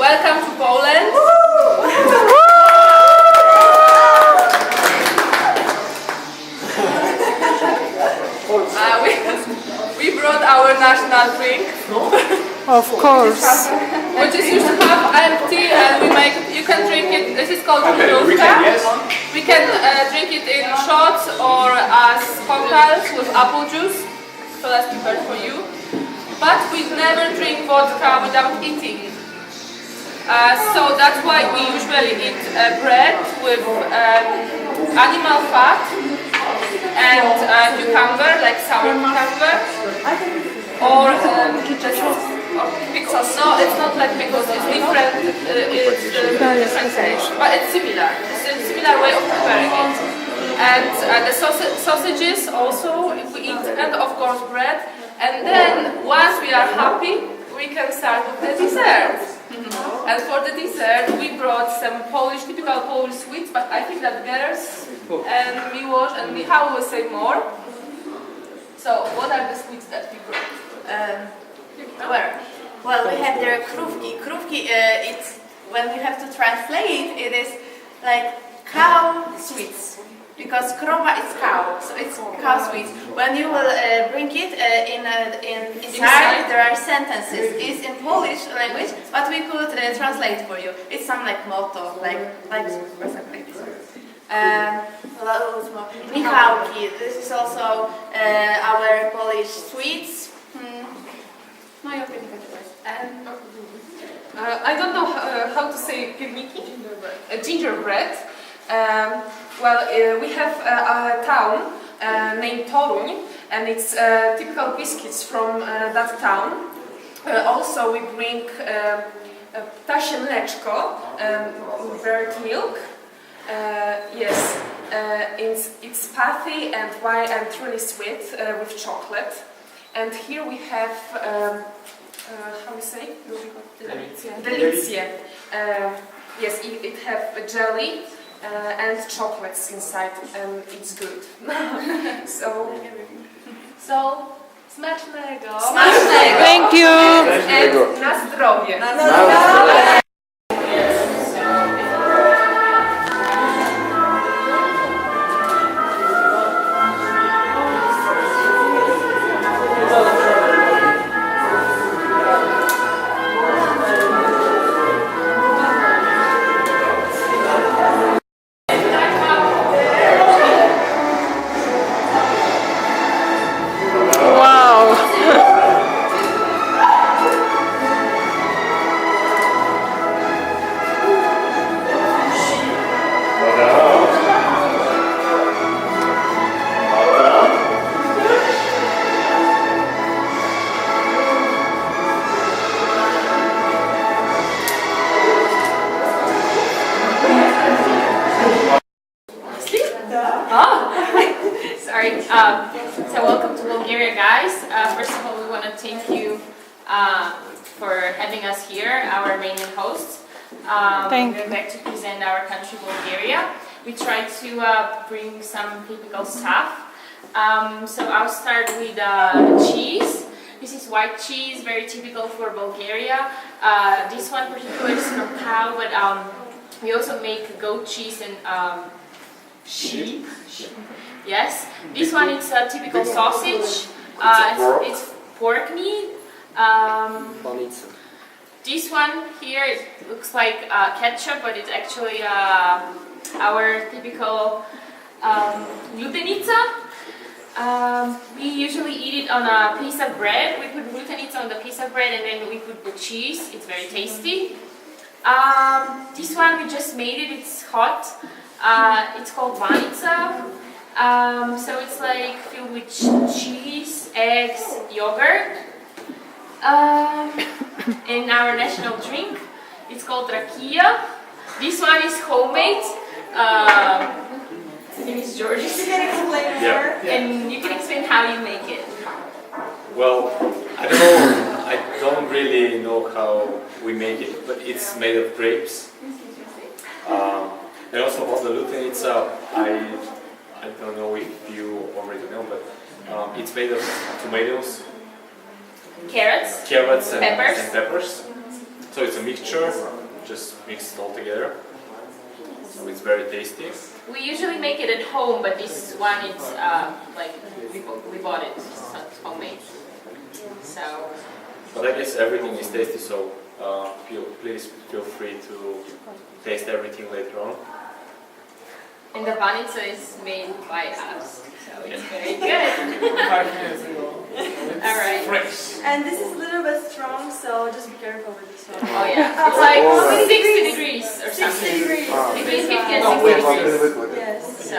Welcome to Poland. We brought our national drink. Of course. Which is used to have empty, and we make. You can drink it. This is called Żużówka. We can drink it in shots or as cocktails with apple juice. So that's prepared for you. But we never drink vodka without eating. So that's why we usually eat bread with animal fat and cucumber, like sour cucumber, or pickles. No, it's not like pickles. It's different. It's different taste, but it's similar. It's a similar way of preparing it. And the sausages also we eat, and of course bread. And then once we are happy, we can start with the dessert. And for the dessert, we brought some typical Polish sweets, but I think that Geras and Miłosz and Michał will say more. So, what are the sweets that we brought? Well, we have the krówki. Krówki, it's when you have to translate, it is like cow sweets. Because krowa is cow, so it's cow sweets. When you will bring it inside, there are sentences. It's in Polish language, but we could translate for you. It's some like motto, like something like this. Michałki. This is also our Polish sweets. I don't know how to say pierniki. Gingerbread. We have a town named Toruń, and it's typical biscuits from that town. Also, we bring ptasie mleczko, bird milk. Yes, it's pathy and white and really sweet with chocolate. And here we have, how we say? Delicje. Yes, it have a jelly. And chocolates inside, and it's good. So Smacznego! Thank you. And na zdrowie! Sorry. So welcome to Bulgaria, guys. First of all, we want to thank you for having us here, our Romanian hosts. We're back to present our country, Bulgaria. We try to bring some typical stuff. So I'll start with cheese. This is white cheese, very typical for Bulgaria. This one particularly is from cow, but we also make goat cheese and sheep. Yes, this one is a typical sausage. It's pork meat. This one here, it looks like ketchup, but it's actually our typical glutenica. We usually eat it on a piece of bread. We put glutenica on the piece of bread, and then we put the cheese. It's very tasty. This one we just made it. It's hot. It's called vanica. So it's like filled with cheese, eggs, yogurt. And our national drink, it's called rakia. This one is homemade. His name is George. You can explain more, and you can explain how you make it. Well, I don't know. I don't really know how we make it, but it's made of grapes. And also about the gluten itself, I don't know if you already know, but it's made of tomatoes, Carrots, and peppers. peppers. So it's a mixture, just mix it all together. So it's very tasty. We usually make it at home, but this one it's like we bought it, so it's homemade. So. But I guess everything is tasty, so please feel free to taste everything later on. And the banitsa is made by us, so it's very good. 5 minutes ago. All right. Fresh. And this is a little bit strong, so just be careful with this one. Oh yeah, it's like Oh, right. 60 degrees or 60 something. degrees. Between 50 and No, 60 wait, degrees. wait. Yes. So.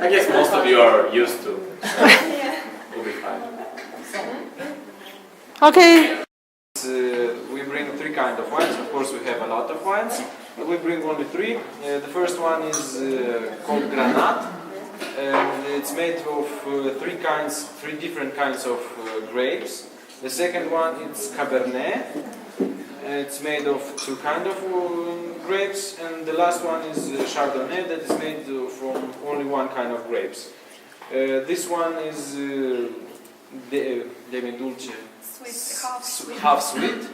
I guess most of you are used to. Yeah. We'll be fine. Okay. We bring 3 kinds of wines. Of course, we have a lot of wines, but we bring only 3. The first one is called Granat, and it's made of 3 different kinds of grapes. The second one is Cabernet. It's made of 2 kinds of grapes, and the last one is Chardonnay, that is made from only 1 kind of grapes. This one is Demi-Dulce. Sweet, Half sweet.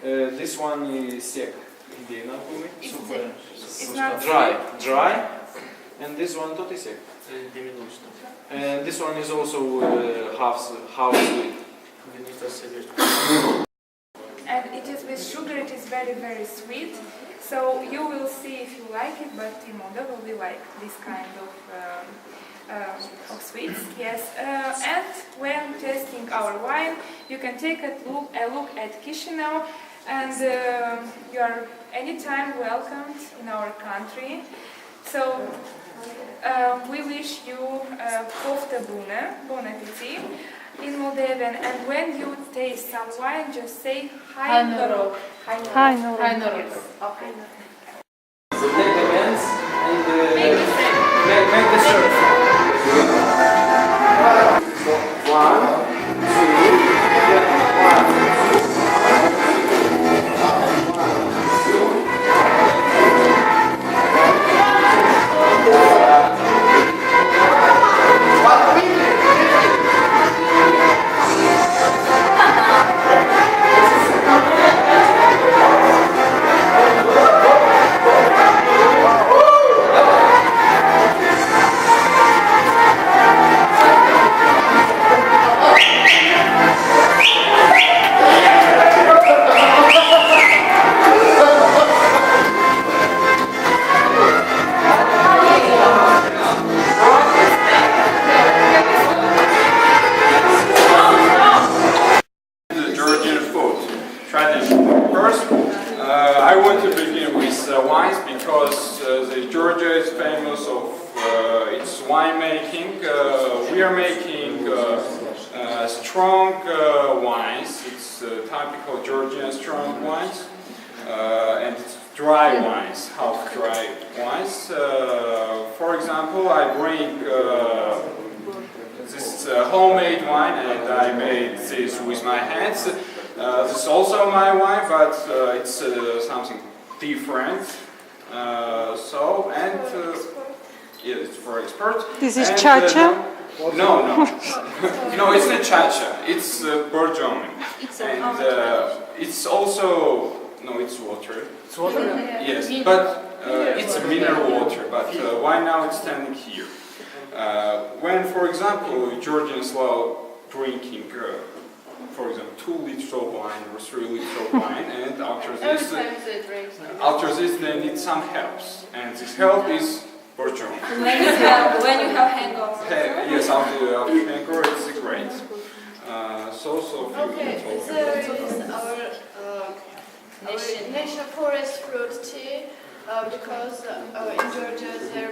This one is sec. It's not Dry. And this one tot is sec. And this one is also half sweet. And it is with sugar, it is very, very sweet. So you will see if you like it, but in Moldova we like this kind of sweets, yes. And when tasting our wine, you can take a look at Chisinau, and you are anytime welcomed in our country. So we wish you poftă bună, bon appétit in Moldavian, and when you taste some wine, just say Hai noroc. Hai noroc. Okay. So take the hands and make the circle. 1, 2. Georgia is famous of its winemaking. We are making strong wines. It's typical Georgian strong wines, and it's dry wines, half dry wines. For example, I bring this homemade wine, and I made this with my hands. This is also my wine, but it's something different. Yeah, it's for export. This is Chacha? No, no, it's not Chacha. It's Borjom, and it's also it's water. It's water. Yes, but it's a mineral water. But why now it's standing here? When, for example, Georgians love drinking, for example, 2 liters of wine or 3 liters of wine, and after this they need some helps, and this help is Borjom. When you have hangover. Yes, after hangover, it's great. Okay, there is our national forest fruit tea, because in Georgia, in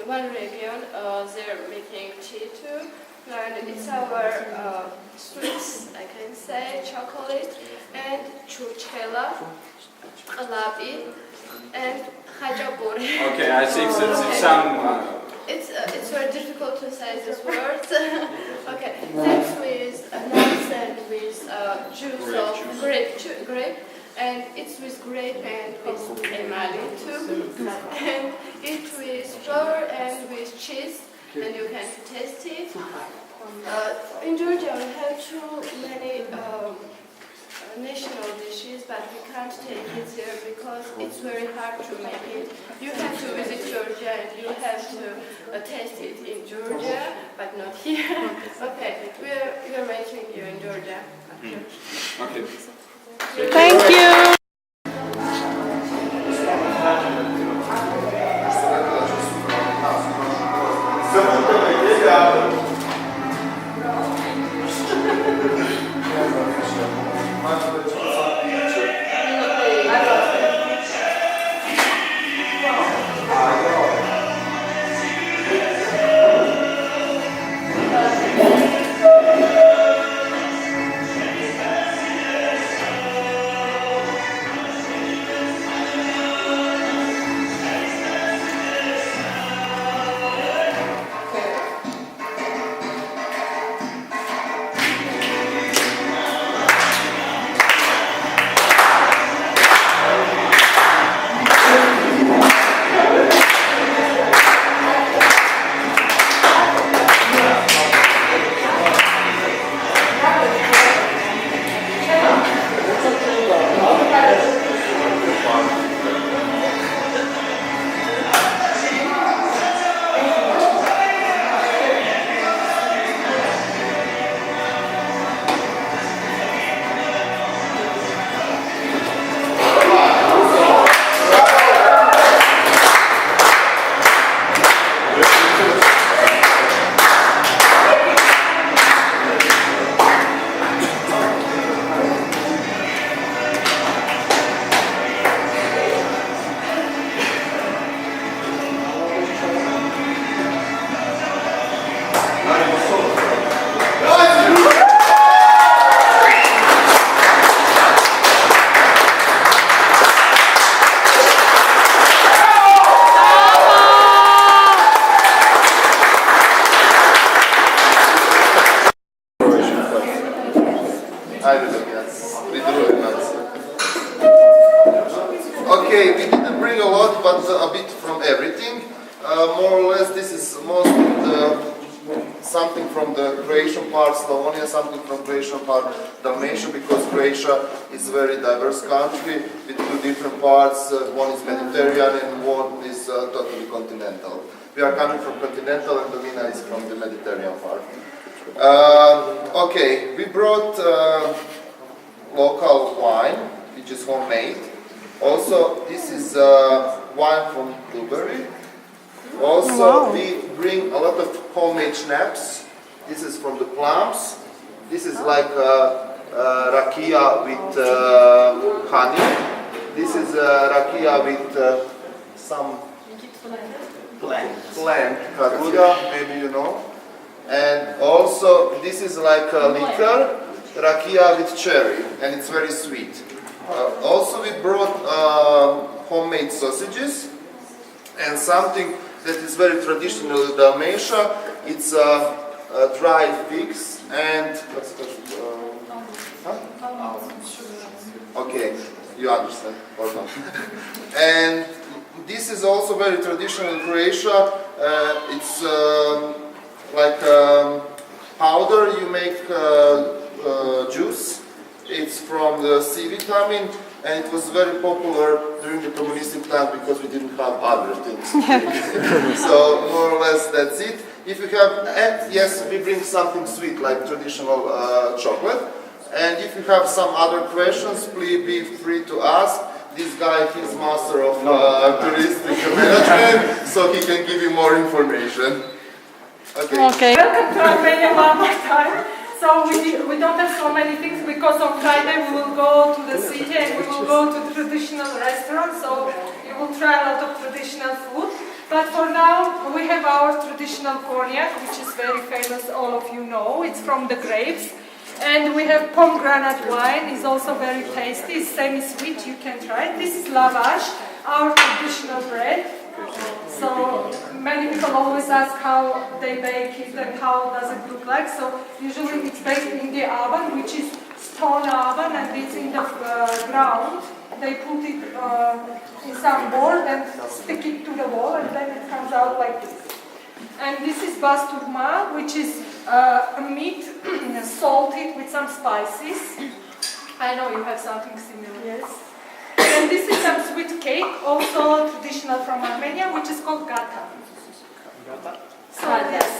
one region, they're making tea too. And it's our sweets, I can say, chocolate and chuchela, alabi, and hajapur. Okay, I think that's some. It's very difficult to say these words. Okay, that's with nuts and with juice of grape, and it's with grape and with emali too, and it's with flour and with cheese, and you can taste it. In Georgia, we have too many national dishes, but we can't take it here because it's very hard to make it. You have to visit Georgia and you have to taste it in Georgia, but not here. Okay, we're making you in Georgia. Okay. Thank you. Okay, we didn't bring a lot, but a bit from everything. More or less, this is mostly something from the Croatian part, Slavonia, something from Croatian part, Dalmatia, because Croatia is a very diverse country with two different parts. One is Mediterranean and one is totally continental. We are coming from continental and Domina is from the Mediterranean part. Okay, we brought local wine, which is homemade. Also, this is wine from blueberry. Also, we bring a lot of homemade schnapps. This is from the plums. This is like rakia with honey. This is rakia with some plant, karuda, maybe you know. And also, this is like a liquor, rakia with cherry, and it's very sweet. Also, we brought homemade sausages and something that is very traditional in Dalmatia. It's dried figs and okay, you understand or not? And this is also very traditional in Croatia. It's like powder you make juice. It's from the C vitamin, and it was very popular during the communistic time because we didn't have other things. So more or less that's it. If you have, and yes, we bring something sweet like traditional chocolate. And if you have some other questions, please be free to ask. This guy, he's master of touristic management, so he can give you more information. Okay. Welcome to Armenia one more time. So we don't have so many things because on Friday we will go to the city and we will go to traditional restaurants. So you will try a lot of traditional food. But for now we have our traditional cognac, which is very famous. All of you know. It's from the grapes. And we have pomegranate wine. It's also very tasty. It's semi-sweet. You can try it. This is lavash, our traditional bread. So many people always ask how they bake it and how does it look like. So usually it's baked in the oven, which is stone oven, and it's in the ground. They put it in some board and stick it to the wall, and then it comes out like this. And this is basturma, which is a meat salted with some spices. I know you have something similar. Yes. And this is some sweet cake, also traditional from Armenia, which is called gata. Gata? So, yes.